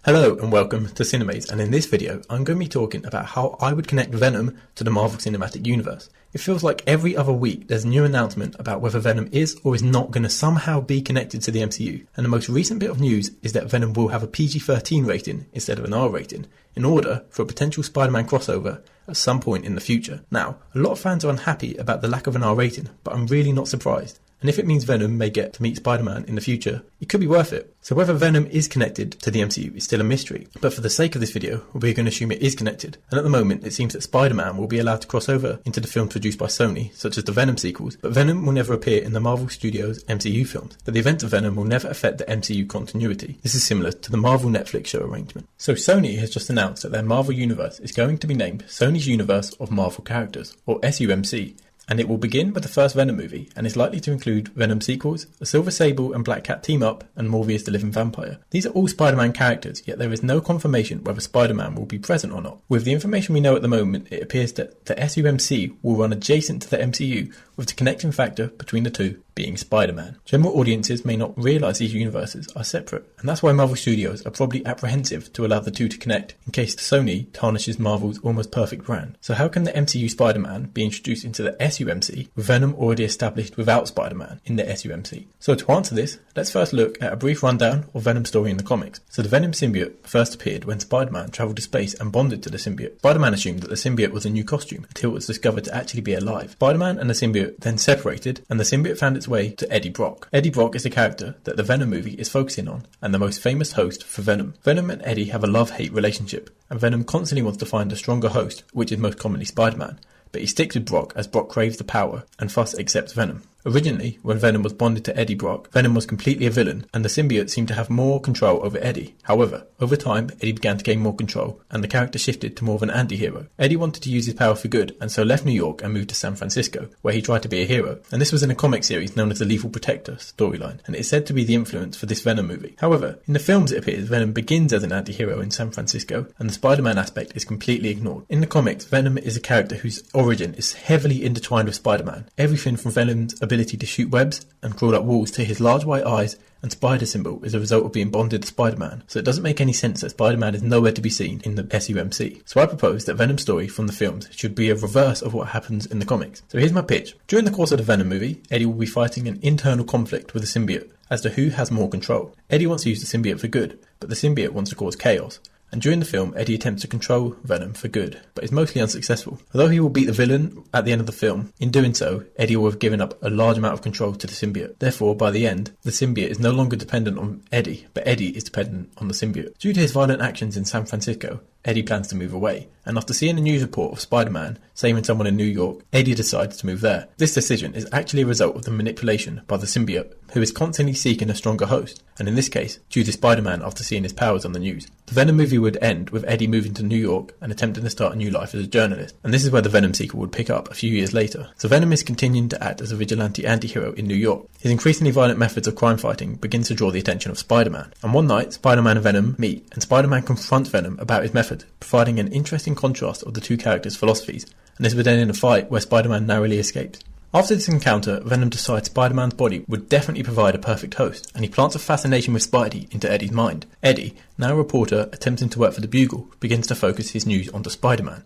Hello and welcome to Cinemaze, and in this video I'm going to be talking about how I would connect Venom to the Marvel Cinematic Universe. It feels like every other week there's a new announcement about whether Venom is or is not going to somehow be connected to the MCU, and the most recent bit of news is that Venom will have a PG-13 rating instead of an R rating, in order for a potential Spider-Man crossover at some point in the future. Now, a lot of fans are unhappy about the lack of an R rating, but I'm really not surprised. And if it means Venom may get to meet Spider-Man in the future, it could be worth it. So whether Venom is connected to the MCU is still a mystery, but for the sake of this video, we're going to assume it is connected. And at the moment, it seems that Spider-Man will be allowed to cross over into the films produced by Sony, such as the Venom sequels, but Venom will never appear in the Marvel Studios MCU films. But the events of Venom will never affect the MCU continuity. This is similar to the Marvel Netflix show arrangement. So Sony has just announced that their Marvel Universe is going to be named Sony's Universe of Marvel Characters, or SUMC. And it will begin with the first Venom movie, and is likely to include Venom sequels, a Silver Sable and Black Cat team-up, and Morbius the Living Vampire. These are all Spider-Man characters, yet there is no confirmation whether Spider-Man will be present or not. With the information we know at the moment, it appears that the SUMC will run adjacent to the MCU, with the connecting factor between the two being Spider-Man. General audiences may not realise these universes are separate, and that's why Marvel Studios are probably apprehensive to allow the two to connect, in case Sony tarnishes Marvel's almost perfect brand. So how can the MCU Spider-Man be introduced into the SUMC, with Venom already established without Spider-Man in the SUMC? So to answer this, let's first look at a brief rundown of Venom's story in the comics. So the Venom symbiote first appeared when Spider-Man travelled to space and bonded to the symbiote. Spider-Man assumed that the symbiote was a new costume, until it was discovered to actually be alive. Spider-Man and the symbiote then separated, and the symbiote found its way to Eddie Brock. Eddie Brock is the character that the Venom movie is focusing on, and the most famous host for Venom. Venom and Eddie have a love-hate relationship, and Venom constantly wants to find a stronger host, which is most commonly Spider-Man. But he sticks with Brock as Brock craves the power, and thus accepts Venom. Originally, when Venom was bonded to Eddie Brock, Venom was completely a villain, and the symbiote seemed to have more control over Eddie. However, over time, Eddie began to gain more control, and the character shifted to more of an anti-hero. Eddie wanted to use his power for good, and so left New York and moved to San Francisco, where he tried to be a hero. And this was in a comic series known as the Lethal Protector storyline, and it is said to be the influence for this Venom movie. However, in the films it appears Venom begins as an anti-hero in San Francisco, and the Spider-Man aspect is completely ignored. In the comics, Venom is a character whose origin is heavily intertwined with Spider-Man. Everything from Venom's ability to shoot webs and crawl up walls to his large white eyes and spider symbol is a result of being bonded to Spider-Man, so it doesn't make any sense that Spider-Man is nowhere to be seen in the SUMC. So I propose that Venom's story from the films should be a reverse of what happens in the comics. So here's my pitch. During the course of the Venom movie, Eddie will be fighting an internal conflict with the symbiote as to who has more control. Eddie wants to use the symbiote for good, but the symbiote wants to cause chaos. And during the film, Eddie attempts to control Venom for good, but is mostly unsuccessful. Although he will beat the villain at the end of the film, in doing so, Eddie will have given up a large amount of control to the symbiote. Therefore, by the end, the symbiote is no longer dependent on Eddie, but Eddie is dependent on the symbiote. Due to his violent actions in San Francisco, Eddie plans to move away, and after seeing a news report of Spider-Man saving someone in New York, Eddie decides to move there. This decision is actually a result of the manipulation by the symbiote, who is constantly seeking a stronger host, and in this case, due to Spider-Man after seeing his powers on the news. The Venom movie would end with Eddie moving to New York and attempting to start a new life as a journalist, and this is where the Venom sequel would pick up a few years later. So Venom is continuing to act as a vigilante anti-hero in New York. His increasingly violent methods of crime fighting begins to draw the attention of Spider-Man, and one night, Spider-Man and Venom meet, and Spider-Man confronts Venom about his method, providing an interesting contrast of the two characters' philosophies, and this would end in a fight where Spider-Man narrowly escapes. After this encounter, Venom decides Spider-Man's body would definitely provide a perfect host, and he plants a fascination with Spidey into Eddie's mind. Eddie, now a reporter attempting to work for the Bugle, begins to focus his news onto Spider-Man.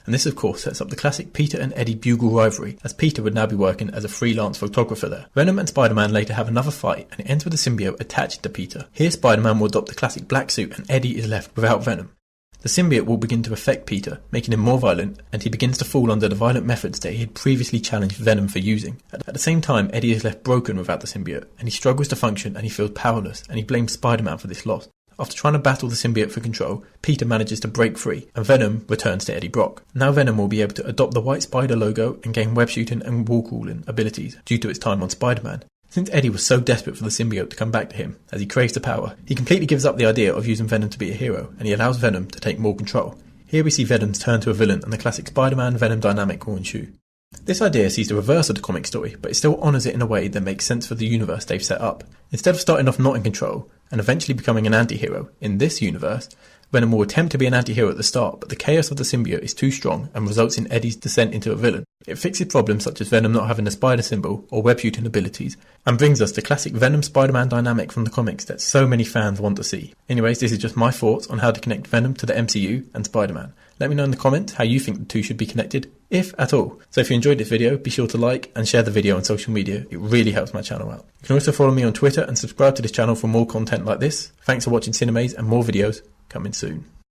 And this of course sets up the classic Peter and Eddie Bugle rivalry, as Peter would now be working as a freelance photographer there. Venom and Spider-Man later have another fight, and it ends with the symbiote attached to Peter. Here Spider-Man will adopt the classic black suit, and Eddie is left without Venom. The symbiote will begin to affect Peter, making him more violent, and he begins to fall under the violent methods that he had previously challenged Venom for using. At the same time, Eddie is left broken without the symbiote, and he struggles to function and he feels powerless, and he blames Spider-Man for this loss. After trying to battle the symbiote for control, Peter manages to break free, and Venom returns to Eddie Brock. Now Venom will be able to adopt the white spider logo and gain web shooting and wall crawling abilities due to its time on Spider-Man. Since Eddie was so desperate for the symbiote to come back to him, as he craves the power, he completely gives up the idea of using Venom to be a hero, and he allows Venom to take more control. Here we see Venom's turn to a villain, and the classic Spider-Man-Venom dynamic will ensue. This idea sees the reverse of the comic story, but it still honours it in a way that makes sense for the universe they've set up. Instead of starting off not in control, and eventually becoming an anti-hero. In this universe, Venom will attempt to be an anti-hero at the start, but the chaos of the symbiote is too strong and results in Eddie's descent into a villain. It fixes problems such as Venom not having the spider symbol or web shooting abilities, and brings us the classic Venom Spider-Man dynamic from the comics that so many fans want to see. Anyways, this is just my thoughts on how to connect Venom to the MCU and Spider-Man. Let me know in the comments how you think the two should be connected, if at all. So if you enjoyed this video, be sure to like and share the video on social media. It really helps my channel out. You can also follow me on Twitter and subscribe to this channel for more content like this. Thanks for watching Cinemaze, and more videos coming soon.